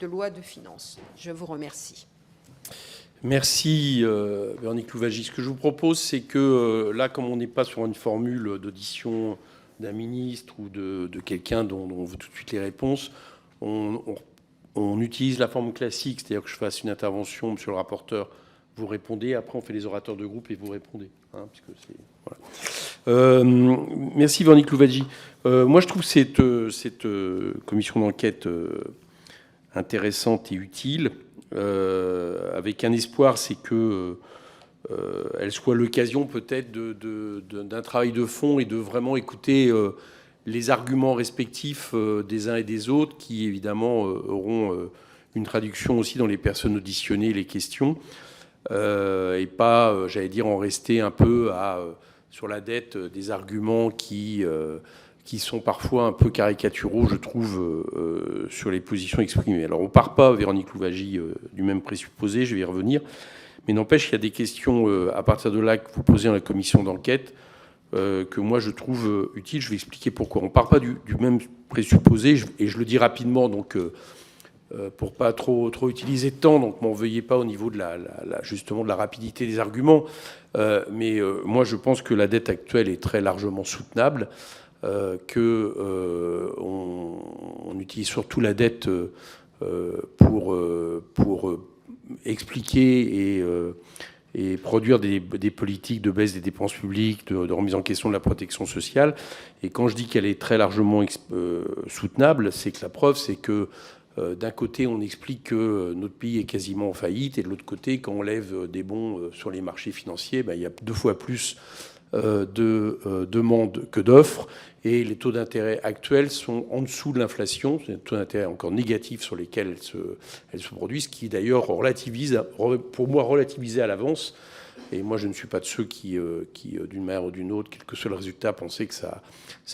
de loi de finances. Je vous remercie. Merci, Véronique Louwagie. Ce que je vous propose, c'est que là, comme on n'est pas sur une formule d'audition d'un ministre ou de quelqu'un dont on veut tout de suite les réponses, on utilise la forme classique, c'est-à-dire que je fasse une intervention, monsieur le rapporteur, vous répondez, après on fait les orateurs de groupe et vous répondez. Hein, puisque voilà. Merci, Véronique Louwagie. Moi, je trouve cette commission d'enquête intéressante et utile, avec un espoir, c'est que elle soit l'occasion peut-être d'un travail de fond et de vraiment écouter les arguments respectifs des uns et des autres, qui évidemment auront une traduction aussi dans les personnes auditionnées, les questions, et pas, j'allais dire, en rester un peu sur la dette des arguments qui sont parfois un peu caricaturaux, je trouve, sur les positions exprimées. Alors on ne part pas, Véronique Louwagie, du même présupposé, je vais y revenir, mais n'empêche qu'il y a des questions à partir de là que vous posez dans la commission d'enquête que moi je trouve utiles. Je vais expliquer pourquoi. On ne part pas du même présupposé, et je le dis rapidement, donc pour pas trop utiliser de temps, donc m'en veuillez pas au niveau de justement de la rapidité des arguments, mais moi je pense que la dette actuelle est très largement soutenable, qu'on utilise surtout la dette pour expliquer et produire des politiques de baisse des dépenses publiques, de remise en question de la protection sociale. Et quand je dis qu'elle est très largement soutenable, c'est que la preuve, c'est que d'un côté, on explique que notre pays est quasiment en faillite, et de l'autre côté, quand on lève des bons sur les marchés financiers, il y a 2 fois plus de demandes que d'offres, et les taux d'intérêt actuels sont en dessous de l'inflation. C'est un taux d'intérêt encore négatif sur lesquels elles se produisent, ce qui d'ailleurs relativise, pour moi, relativisé à l'avance. Et moi, je ne suis pas de ceux qui d'une manière ou d'une autre, quel que soit le résultat, pensaient que ça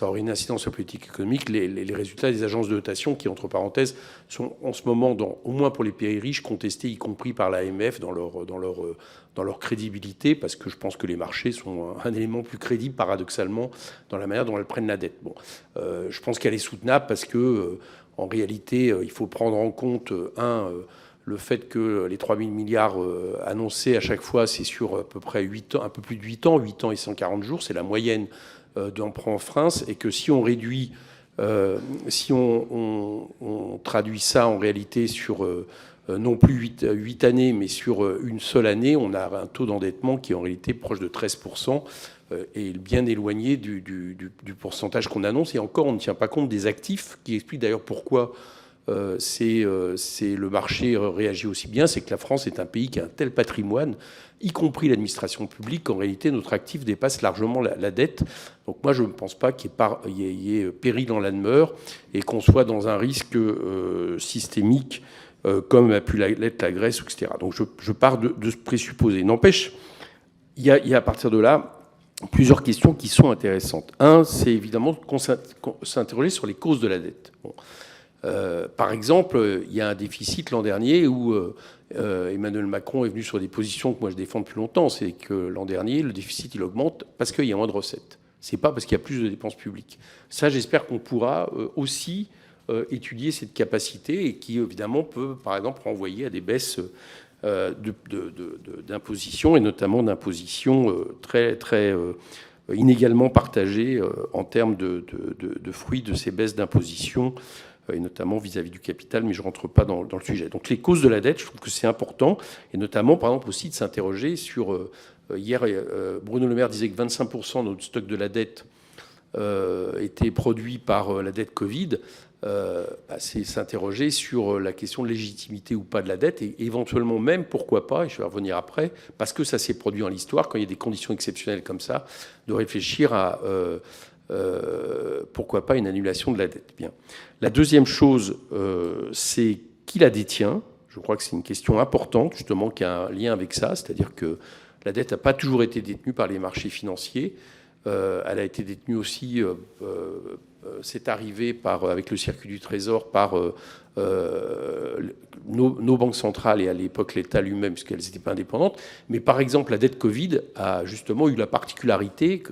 aurait une incidence sur la politique économique. Les résultats des agences de notation, qui, entre parenthèses, sont en ce moment, au moins pour les pays riches, contestés, y compris par l'AMF, dans leur crédibilité, parce que je pense que les marchés sont un élément plus crédible, paradoxalement, dans la manière dont elles prennent la dette. Bon, je pense qu'elle est soutenable parce que, en réalité, il faut prendre en compte, le fait que les 3 000 milliards annoncés à chaque fois, c'est sur à peu près 8 ans, un peu plus de 8 ans et 140 jours, c'est la moyenne d'emprunt en France, et que si on réduit, si on traduit ça en réalité sur non plus 8 années, mais sur une seule année, on a un taux d'endettement qui est en réalité proche de 13%, et bien éloigné du pourcentage qu'on annonce. Et encore, on ne tient pas compte des actifs, qui explique d'ailleurs pourquoi le marché réagit aussi bien. C'est que la France est un pays qui a un tel patrimoine, y compris l'administration publique, qu'en réalité, notre actif dépasse largement la dette. Donc moi, je ne pense pas qu'il y ait péril en la demeure, et qu'on soit dans un risque systémique, comme a pu l'être la Grèce, etc. Donc je pars de ce présupposé. N'empêche, il y a à partir de là plusieurs questions qui sont intéressantes. Un, c'est évidemment s'interroger sur les causes de la dette. Bon. Par exemple, il y a un déficit l'an dernier où Emmanuel Macron est venu sur des positions que moi je défends depuis longtemps. C'est que l'an dernier, le déficit, il augmente parce qu'il y a moins de recettes. C'est pas parce qu'il y a plus de dépenses publiques. Ça, j'espère qu'on pourra aussi étudier cette capacité, et qui, évidemment, peut, par exemple, renvoyer à des baisses d'imposition, et notamment d'imposition très inégalement partagées en termes de fruits de ces baisses d'imposition, et notamment vis-à-vis du capital, mais je ne rentre pas dans le sujet. Donc les causes de la dette, je trouve que c'est important, et notamment, par exemple, aussi de s'interroger sur... hier, Bruno Le Maire disait que 25% de notre stock de la dette était produit par la dette Covid. C'est s'interroger sur la question de légitimité ou pas de la dette, et éventuellement même, pourquoi pas, et je vais revenir après, parce que ça s'est produit en l'histoire, quand il y a des conditions exceptionnelles comme ça, de réfléchir à... pourquoi pas une annulation de la dette. Bien. La deuxième chose, c'est qui la détient. Je crois que c'est une question importante, justement, qui a un lien avec ça, c'est-à-dire que la dette n'a pas toujours été détenue par les marchés financiers. Elle a été détenue aussi, c'est arrivé avec le circuit du Trésor, par nos banques centrales et à l'époque l'État lui-même, puisqu'elles n'étaient pas indépendantes. Mais par exemple, la dette Covid a justement eu la particularité,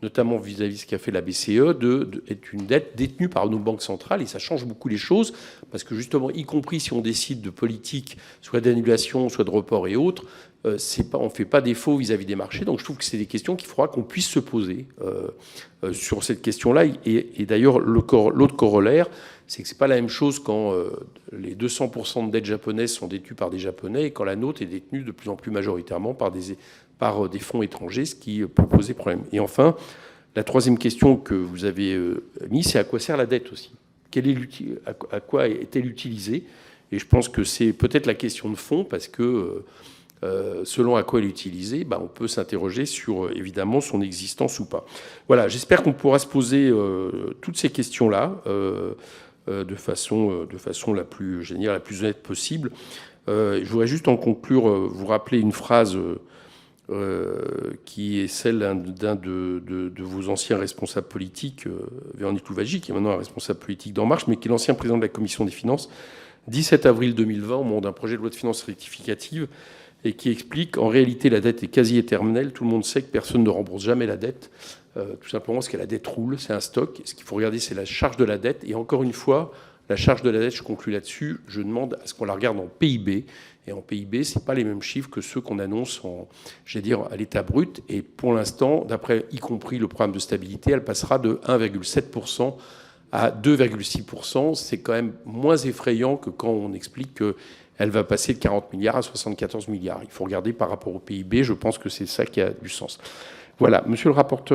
notamment vis-à-vis de ce qu'a fait la BCE, d'être une dette détenue par nos banques centrales. Et ça change beaucoup les choses, parce que justement, y compris si on décide de politique, soit d'annulation, soit de report et autres, on ne fait pas défaut vis-à-vis des marchés. Donc je trouve que c'est des questions qu'il faudra qu'on puisse se poser sur cette question-là. Et d'ailleurs, l'autre corollaire, c'est que ce n'est pas la même chose quand les 200% de dettes japonaises sont détenues par des Japonais et quand la nôtre est détenue de plus en plus majoritairement par des fonds étrangers, ce qui peut poser problème. Et enfin, la troisième question que vous avez mise, c'est à quoi sert la dette aussi ? À quoi est-elle utilisée ? Et je pense que c'est peut-être la question de fond, parce que selon à quoi elle est utilisée, on peut s'interroger sur, évidemment, son existence ou pas. Voilà, j'espère qu'on pourra se poser toutes ces questions-là de façon la plus générale, la plus honnête possible. Je voudrais juste en conclure, vous rappeler une phrase qui est celle d'un de vos anciens responsables politiques, Véronique Louwagie, qui est maintenant un responsable politique d'En Marche, mais qui est l'ancien président de la Commission des finances, 17 avril 2020, au moment d'un projet de loi de finances rectificative, et qui explique « En réalité, la dette est quasi éternelle. Tout le monde sait que personne ne rembourse jamais la dette. Tout simplement parce que la dette roule, c'est un stock. Ce qu'il faut regarder, c'est la charge de la dette. Et encore une fois, la charge de la dette, je conclue là-dessus, je demande à ce qu'on la regarde en PIB. Et en PIB, ce n'est pas les mêmes chiffres que ceux qu'on annonce à l'état brut. Et pour l'instant, d'après y compris le programme de stabilité, elle passera de 1,7% à 2,6%. C'est quand même moins effrayant que quand on explique qu'elle va passer de 40 milliards à 74 milliards. Il faut regarder par rapport au PIB. Je pense que c'est ça qui a du sens. Voilà, monsieur le rapporteur.